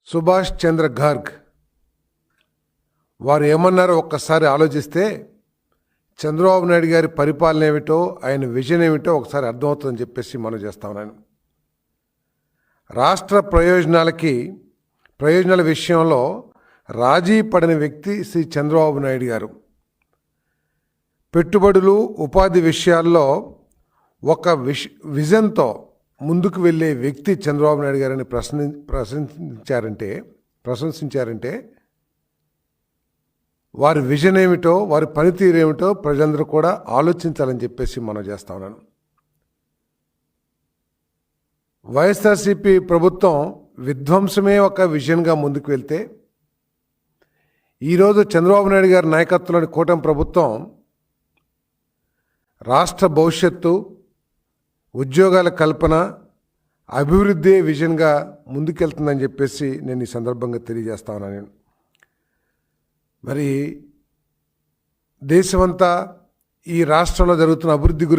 సుభాష్ చంద్ర గార్గ్ వారు ఏమన్నారో ఒక్కసారి ఆలోచిస్తే చంద్రబాబు నాయుడు గారి పరిపాలన ఏమిటో ఆయన విజన్ ఏమిటో ఒకసారి అర్థమవుతుందని చెప్పేసి మనం చేస్తా ఉన్నాను. రాష్ట్ర ప్రయోజనాల విషయంలో రాజీ పడిన వ్యక్తి శ్రీ చంద్రబాబు నాయుడు గారు. పెట్టుబడులు ఉపాధి విషయాల్లో ఒక విజన్తో ముందుకు వెళ్ళే వ్యక్తి చంద్రబాబు నాయుడు గారిని ప్రశంసించారంటే వారి విజన్ ఏమిటో వారి పనితీరు ఏమిటో ప్రజలందరూ కూడా ఆలోచించాలని చెప్పేసి మనం చేస్తా ఉన్నాను. వైఎస్ఆర్సీపీ ప్రభుత్వం విధ్వంసమే ఒక విజన్గా ముందుకు వెళ్తే ఈరోజు చంద్రబాబు నాయుడు గారి నాయకత్వంలోని కూటమి ప్రభుత్వం రాష్ట్ర భవిష్యత్తు, ఉద్యోగాల కల్పన, అభివృద్ధి విజన్గా ముందుకెళ్తుందని చెప్పేసి నేను ఈ సందర్భంగా తెలియజేస్తా ఉన్నాను. మరి దేశమంతా ఈ రాష్ట్రంలో జరుగుతున్న అభివృద్ధి గురించి